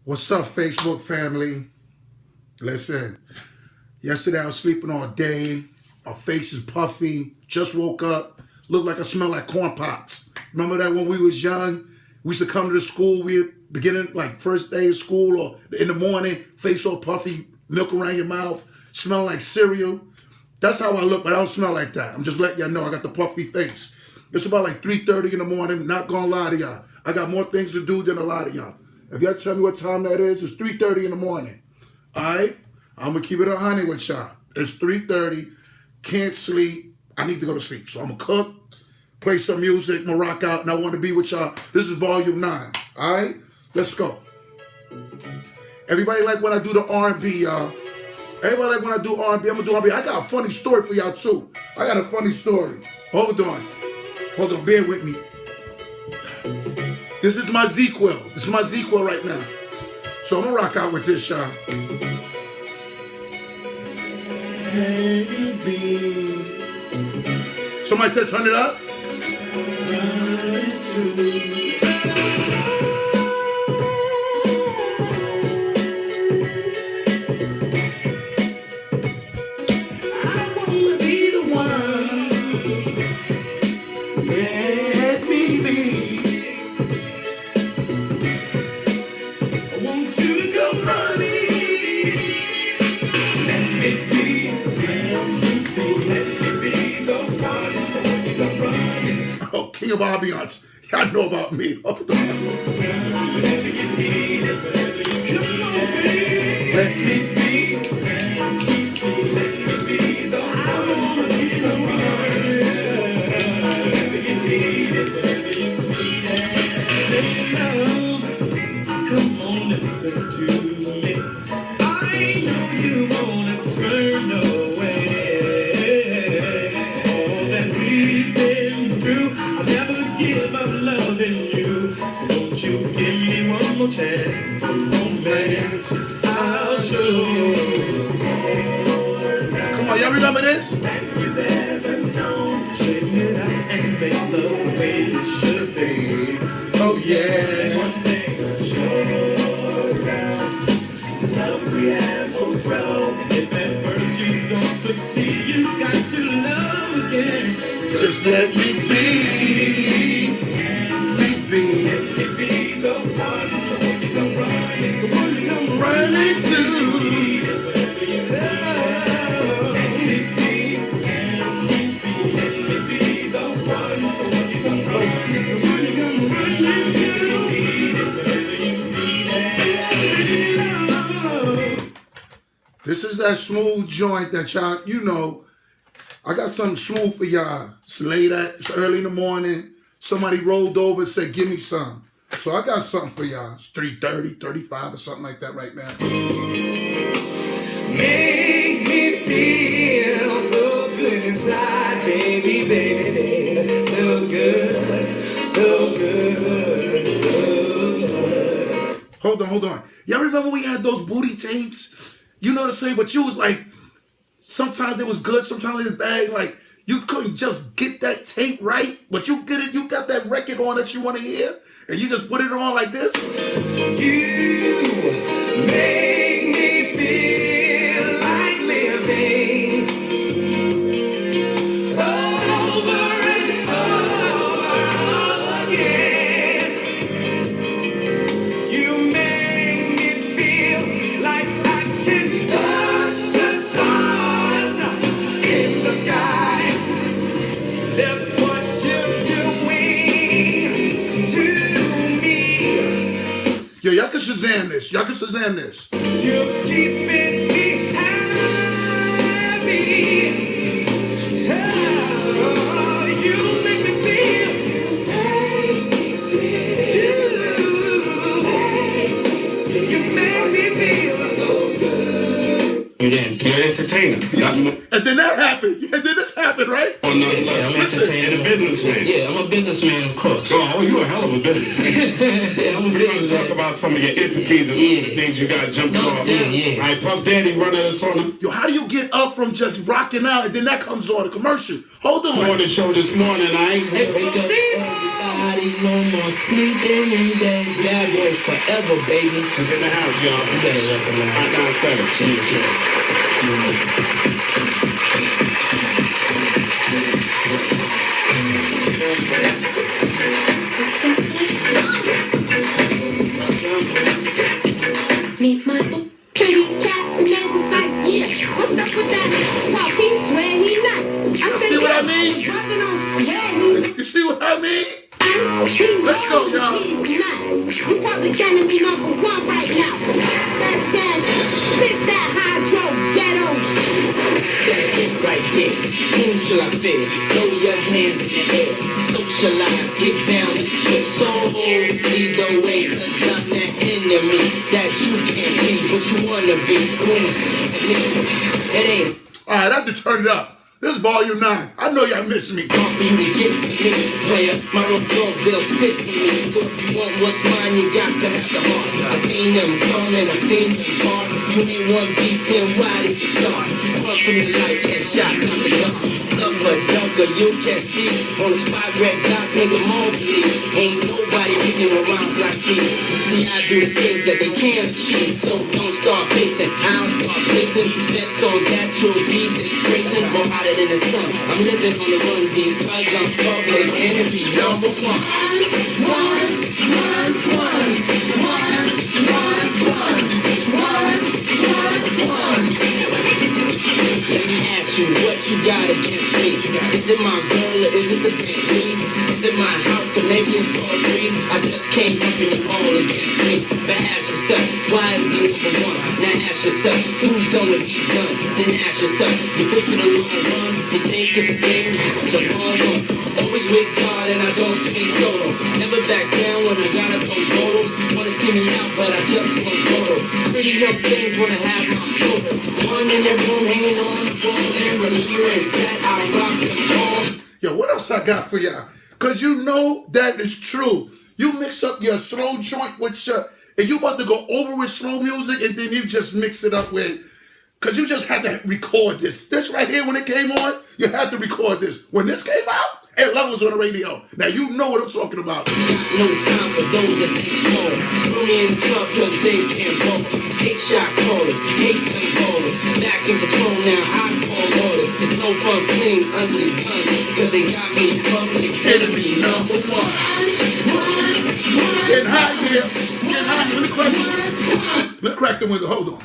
What's up, Facebook family? Listen, yesterday I was sleeping all day. My face is puffy. Just woke up. Looked like I smell like corn pops. Remember that when we was young? We used to come to the school. We beginning like first day of school or in the morning, face all puffy, milk around your mouth, smelling like cereal. That's how I look, but I don't smell like that. I'm just letting y'all know I got the puffy face. It's about like 3:30 in the morning. Not gonna lie to y'all. I got more things to do than a lot of y'all. If y'all tell me what time that is, it's 3:30 in the morning. All right? I'm going to keep it 100 with y'all. It's 3:30. Can't sleep. I need to go to sleep. So I'm going to cook, play some music, I'm going to rock out, and I want to be with y'all. This is volume 9. All right? Let's go. Everybody like when I do the R&B, y'all. Everybody like when I do R&B. I'm going to do R&B. I got a funny story for y'all, too. I got a funny story. Hold on. Bear with me. This is my Z-Quill. This is my Z-Quill right now. So I'm going to rock out with this, y'all. Somebody said turn it up? I wanna be the one. Let me be. I want you to come running. Let me be. Oh, King of Ambiance. Y'all know about me. Hold on. Let me be. Come on, listen to me. I know you wanna turn away. All that we've been through, I'll never give up loving you. So won't you give me one more chance? One moment, I'll show you. Come on, y'all remember this? That you've ever known. Straighten it out and make love the way it should be. Oh yeah. One thing sure around. The love we have will grow. And if at first you don't succeed, you got to love again. Just let me be. Let me be the one you come running. The one you come running to. Wherever you love. Let me be the one you come running. The one you come running to. This is that smooth joint that y'all, you know, I got something smooth for y'all. It's late it's early in the morning. Somebody rolled over and said, give me some. So I got something for y'all. It's 3:30, 35 or something like that right now. Make me feel so good inside, baby, baby, baby. So good, so good, so good. Hold on. Y'all remember we had those booty tapes? You know what I'm saying? But you was like, sometimes it was good, sometimes it was bad. Like, you couldn't just get that tape right, but you get it, you got that record on that you want to hear, and you just put it on like this. You make me feel like living over and over again. You make me feel like I can touch the stars in the sky. That's what you're doing to me. Yo, y'all can Shazam this. You're keeping me happy. Oh, you make me feel. You make me feel so good. You're an entertainer. And then that happened. And then this happened, right? Oh, no, Yeah, I'm an entertainer. You're a businessman. Yeah, I'm a businessman, of course. Oh, you a hell of a businessman. Yeah, I'm a We're going to talk about some of your entities and some of the things you got jumping off. Yeah. All right, Puff Daddy running us on them. Yo, how do you get up from just rocking out and then that comes on a commercial? Hold on. On the show this morning, I ain't Wake up, everybody. ain't no more sleeping in bed. Bad boy forever, baby. It's in the house, y'all. You better recognize. Hot 97. Chill. Meet my Kitty's cats and they was like, yeah, what's up with that? Top, he swear he nuts. I said, see what I yeah, mean? brother don't swear he You see what I mean? nuts. He Let's go, knows y'all. he's nuts. You public enemy number one right now. That dash, fit that hydro ghetto shit. Stand it right there. Whom shall I fear? Throw your hands in the air. Socialize, get down with your soul. Either way, cause I'm that enemy that you can't be, but you wanna be. It ain't All right, I have to turn it up. This is volume 9. I know y'all miss me. hard for you to get to me, player. My little dogs, they'll spit with me. So if you want what's mine, you got to have the heart. I seen them coming, I seen them part. You ain't one beef, then why did you start? Run from the light, catch shots out the dark. Suffer, dunker, you catch beef. On the spot, red dots, make them all believe. Ain't nobody picking around like these. See, I do the things that they can't achieve. So don't start pacing, I'll start placing bets on that you'll be disgracing. More hotter than the sun, I'm living on the run because I'm public enemy number one. Let me ask you what you got against me. Is it my girl or is it the Bentley? Is it my house or maybe it's all three? I just came up and you all against me. But ask yourself, why is he number one? Now ask yourself, who's done what he's done? Then ask yourself, you put in the long run, you think it's a game, you put the wrong one. Always with God and I don't speak solo. Never back down when I gotta go photos. Wanna see me out but I just won't photo. Pretty young things wanna have my photo. One in their room hanging on the wall and remembrance that I rock them all. Yo, what else I got for y'all? Because you know that is true. You mix up your slow joint with your... And you about to go over with slow music and then you just mix it up with... Because you just had to record this. This right here, when it came on, you had to record this. When this came out, it was on the radio. Now you know what I'm talking about. No time for those that think small. Throw me in the club cause they can't ball. Hate shot callers, hate them ballers. Back in control now, I call orders. It's no fun fleeing under the gun. Cause they got me public enemy number one. Getting hot here. Getting hot. Let me crack the window. Hold on.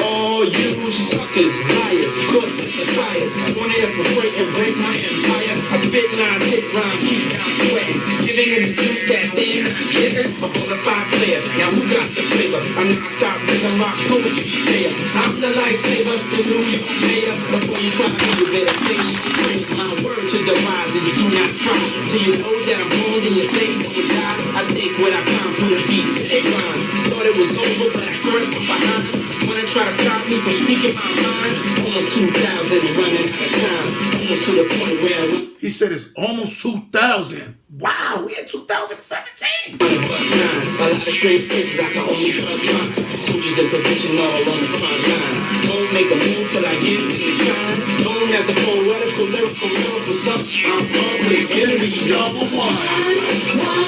All you suckers, liars, caught to the fires. Wanna infiltrate and break my empire. I spit lines, hit rhymes, keep down sweating. Giving in the juice that they're not getting. A bonafide player, now who got the flavor? I'm not stop rhythm rock poetry sayer. I'm the lifesaver, the New York mayor. Before you try to do better, say you praise my word to the rise and you do not try. Till you know that I'm wrong and you say don't die. I take what I find, put a beat to a rhyme. Thought it was over, but I crept from behind. Wanna try to stop me from speaking my mind? Almost 2,000 running out of time. Almost to the point where He said it's almost 2,000. Wow, we in 2017. a lot of straight faces, I can only trust mine. Soldiers in position all on the front line. Don't make a move till I get in the shine. Known as the poetical, lyrical son. I'm public enemy number one.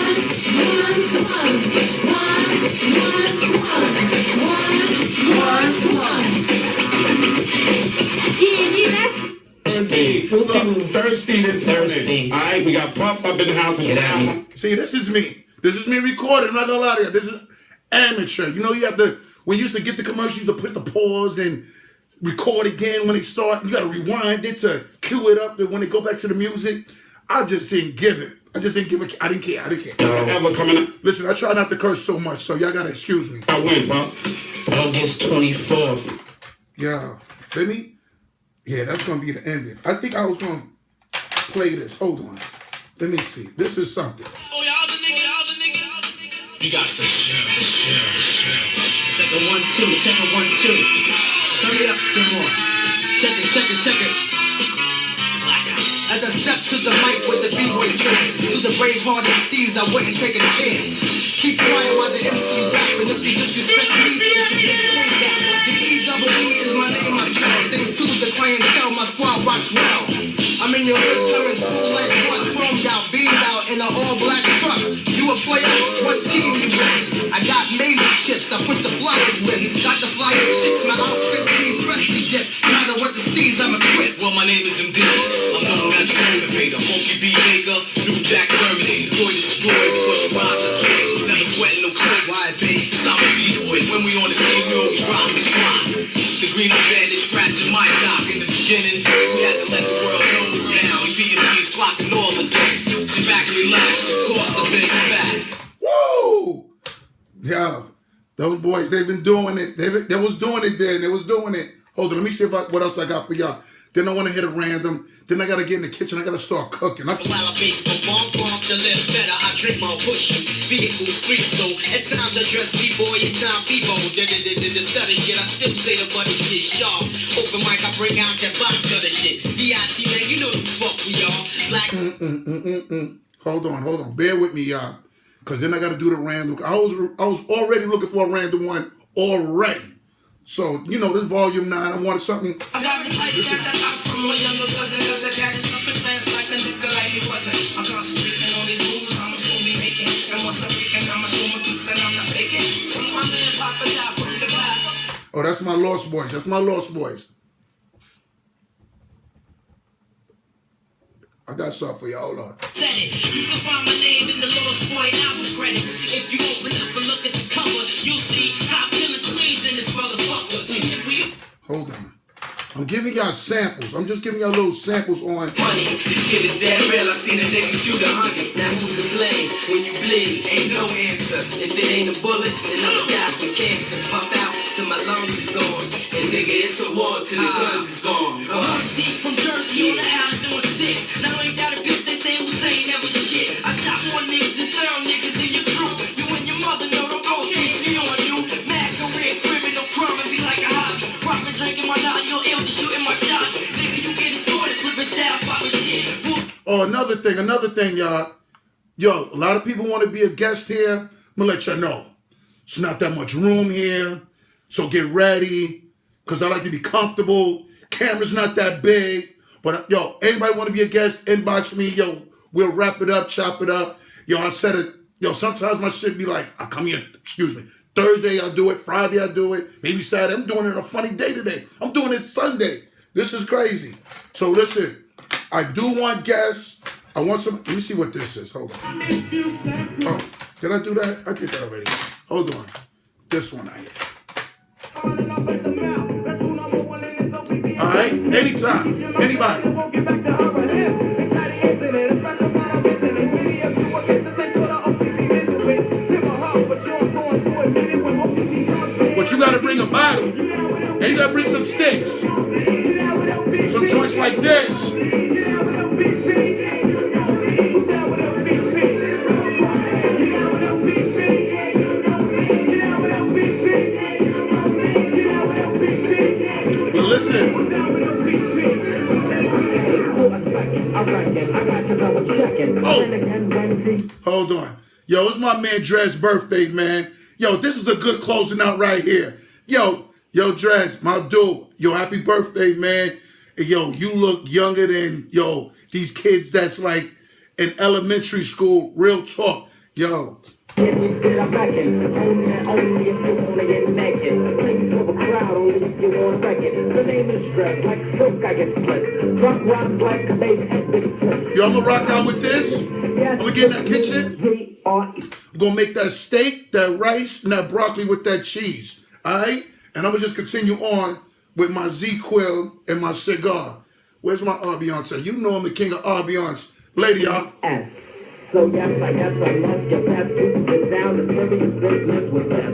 Thirsty this morning. All right, we got Puff up in the house. Get out. See, this is me. This is me recording. I'm not gonna lie to you. This is amateur. You know, you have to, when you used to get the commercials, you used to put the pause and record again when they start. You gotta rewind it to cue it up. That when they go back to the music, I just didn't give it. I didn't care. Ever coming up? Listen, I try not to curse so much, so y'all gotta excuse me. I win, Puff. August 24th. Yeah, let me. Yeah, that's gonna be the ending. I think I was gonna play this. Hold on. Let me see. This is something. Oh, y'all the nigga. You got to share. Check it 1, 2, check it 1, 2. Hurry up, still more. Check it. Blackout. As I step to the mic with the B-boy stance, to the brave-hearted MCs, I wouldn't take a chance. Keep quiet while the MC rapping. If you disrespect me, you can get pulled out. The E-double-E is my name, I spell. Things to the clientele, my squad rocks well. I'm in your hood coming through like what? Chromed out, beamed out in an all-black truck. You a player? What team you with? I got major chips, I push the flyers with. Got the flyers chicks, my outfits be freshly dipped. Matter what the steez, I'm equipped. Well, my name is MD. I'm known as the motivator. Funky B Baker, New Jack Terminator. Boy destroyed because you rhymes are kid. Never sweating no kid. Why, babe? Cause I'm a B-boy. When we on the scene, we always rock the spot. The green and red is scratching my dock. In the beginning, we had to let the world know. Now, B&B is clocking all the day. Sit back and relax. Of course, the bitch is back. Woo! Yo, those boys, they've been doing it. They was doing it then. They was doing it. Hold on, let me see what else I got for y'all. Then I want to hit a random. Then I got to get in the kitchen. I got to start cooking. While I base my bump to live better, I drink my push. Vehicle street, so at times I dress B-boy, at times B-boy. The stutter shit, I still say the money shit sharp. Open mic, I bring out that box stutter shit. D.I.T. man, you know the fuck we are. Black. Hold on. Bear with me, y'all. Because then I got to do the random. I was already looking for a random one already. So, you know, this volume 9, I wanted something. I got the light, got that box from my younger cousin. Cause I got it up in class like a nigga like he wasn't. I'm concentrating on these moves, I'ma soon be making. And once I'm making, I'ma show my truth and I'm not faking. See my man popping out from the back. Oh, that's my Lost Boys. That's my Lost Boys. I got something for you. Hold on. You can find my name in the Lost Boy album credits. If you open up and look at the cover, you'll see top killer queens in this motherfucker. Hold on. I'm giving y'all samples. I'm just giving y'all little samples on. Money, this shit is that real. I seen a nigga shoot 100. Now who's to blame? When you bleed, ain't no answer. If it ain't a bullet, then I'm a guy from cancer. Pump out till my lungs is gone. And nigga, it's a war till the guns is gone. Deep from Jersey on the island doing sick. Now ain't got a bitch, they say Hussein never shit. I shot more niggas than thorough niggas in your crew. You and your mother know don't go keep me on you. Mad career, criminal crime, and be like a hobby. Robbing, drinking my knot, you're ill to shooting my shot. Nigga, you getting sorted, flipping staff, popping shit. Oh, another thing, y'all. Yo, a lot of people want to be a guest here. I'm going to let y'all know. It's not that much room here. So get ready. Because I like to be comfortable. Camera's not that big. But, yo, anybody want to be a guest, inbox me. Yo, we'll wrap it up, chop it up. Yo, I said it. Yo, sometimes my shit be like, I come here, Thursday I'll do it. Friday I'll do it. Maybe Saturday. I'm doing it on a funny day today. I'm doing it Sunday. This is crazy. So listen, I do want guests. I want some. Let me see what this is. Hold on. Oh, did I do that? I did that already. Hold on. This one I hit. All right. Anytime. Anybody. But you gotta bring a bottle. And you gotta bring some sticks. Some joints like this. But listen. Oh, hold on. Yo, it's my man Dre's birthday, man. Yo, this is a good closing out right here. Yo, Drez, my dude. Yo, happy birthday, man. Yo, you look younger than, these kids that's like in elementary school. Real talk. Yo. Only if you wanna get naked. Play for the crowd only if you wanna wreck it. The name is Dress, like silk I get slick. Drop rhymes like a bass head big flicks. Yo, I'm gonna rock out with this. I'm gonna get in that kitchen. I'm gonna make that steak, that rice, and that broccoli with that cheese. Alright? And I'm gonna just continue on with my Z-Quill and my cigar. Where's my ambiance at? You know I'm the king of ambiance. Lady, y'all. So yes, I guess I must get past to get down to serious business with this.